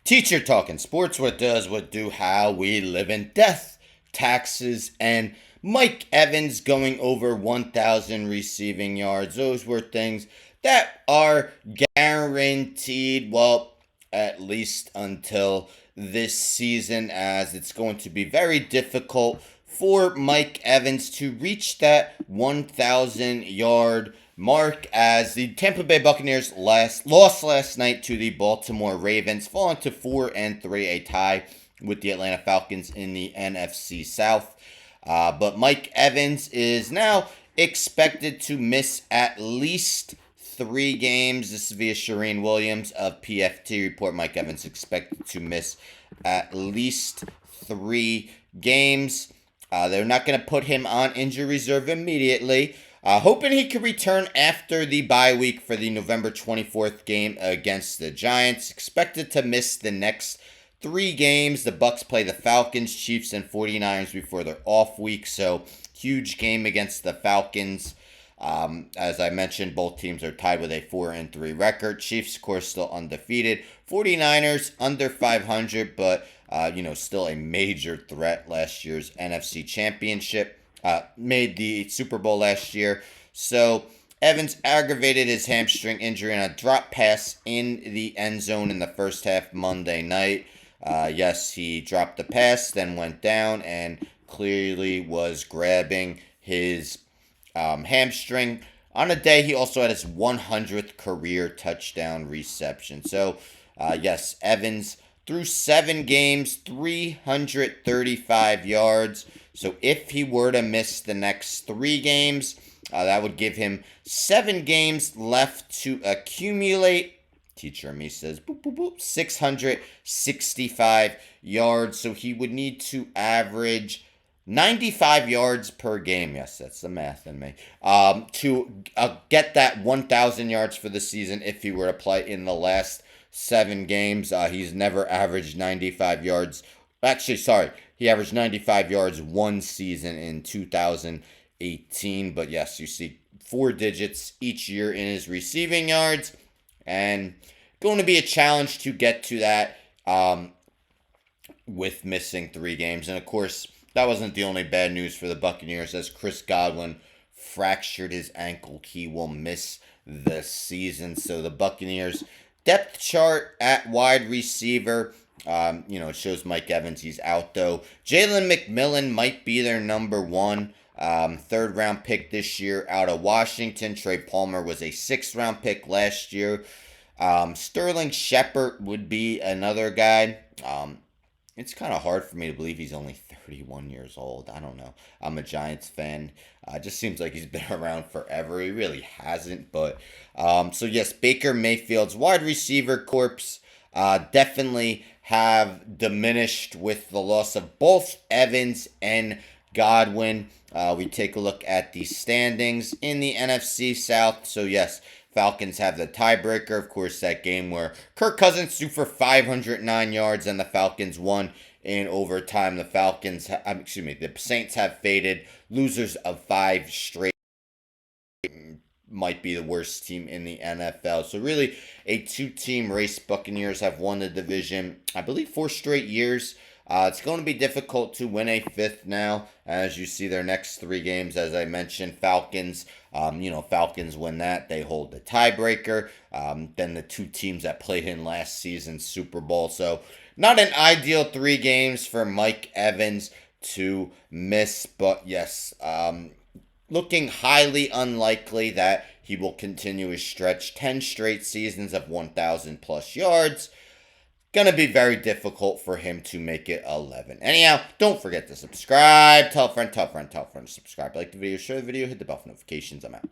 Teacher talking sports, what does, what do, how we live in death, taxes, and Mike Evans going over 1,000 receiving yards. Those were things that are guaranteed, well, at least until this season, as it's going to be very difficult for Mike Evans to reach that 1,000 yard mark, as the Tampa Bay Buccaneers lost last night to the Baltimore Ravens, falling to 4-3, a tie with the Atlanta Falcons in the NFC South. But Mike Evans is now expected to miss at least 3 games. This is via Shireen Williams of PFT report. Mike Evans expected to miss at least 3 games. They're not going to put him on injury reserve immediately. Hoping he could return after the bye week for the November 24th game against the Giants. Expected to miss the next 3 games. The Bucs play the Falcons, Chiefs, and 49ers before their off week. So, huge game against the Falcons. As I mentioned, both teams are tied with a 4-3 record. Chiefs, of course, still undefeated. 49ers under 500, but still a major threat. Last year's NFC Championship. Made the Super Bowl last year. So Evans aggravated his hamstring injury on a drop pass in the end zone in the first half Monday night. Yes, he dropped the pass, then went down, and clearly was grabbing his hamstring. On a day, he also had his 100th career touchdown reception. So, yes, Evans through 7 games, 335 yards. So if he were to miss the next 3 games, that would give him 7 games left to accumulate. Teacher me says, 665 yards. So he would need to average 95 yards per game. Yes, that's the math in me. To get that 1,000 yards for the season if he were to play in the last 7 games. He's never averaged 95 yards. Actually, sorry. He averaged 95 yards one season in 2018. But yes, you see 4 digits each year in his receiving yards. And going to be a challenge to get to that with missing 3 games. And of course, that wasn't the only bad news for the Buccaneers, as Chris Godwin fractured his ankle. He will miss the season. So the Buccaneers depth chart at wide receiver. It shows Mike Evans. He's out, though. Jalen McMillan might be their number 1. 3rd round pick this year out of Washington. Trey Palmer was a 6th round pick last year. Sterling Shepard would be another guy. It's kind of hard for me to believe he's only 31 years old. I don't know. I'm a Giants fan. It just seems like he's been around forever. He really hasn't. But so yes, Baker Mayfield's wide receiver corps definitely have diminished with the loss of both Evans and Godwin. We take a look at the standings in the NFC South. So yes, Falcons have the tiebreaker. Of course, that game where Kirk Cousins threw for 509 yards and the Falcons won in overtime. The Saints have faded. Losers of 5 straight. Might be the worst team in the NFL. So really a 2-team race. Buccaneers have won the division, I believe, 4 straight years. It's going to be difficult to win a 5th now, as you see their next 3 games. As I mentioned, Falcons, Falcons win that. They hold the tiebreaker. Then the 2 teams that played in last season's Super Bowl. So not an ideal 3 games for Mike Evans to miss. But yes, looking highly unlikely that he will continue his stretch. 10 straight seasons of 1,000 plus yards. Gonna be very difficult for him to make it 11. Anyhow, don't forget to subscribe. Tell a friend to subscribe. Like the video, share the video, hit the bell for notifications. I'm out.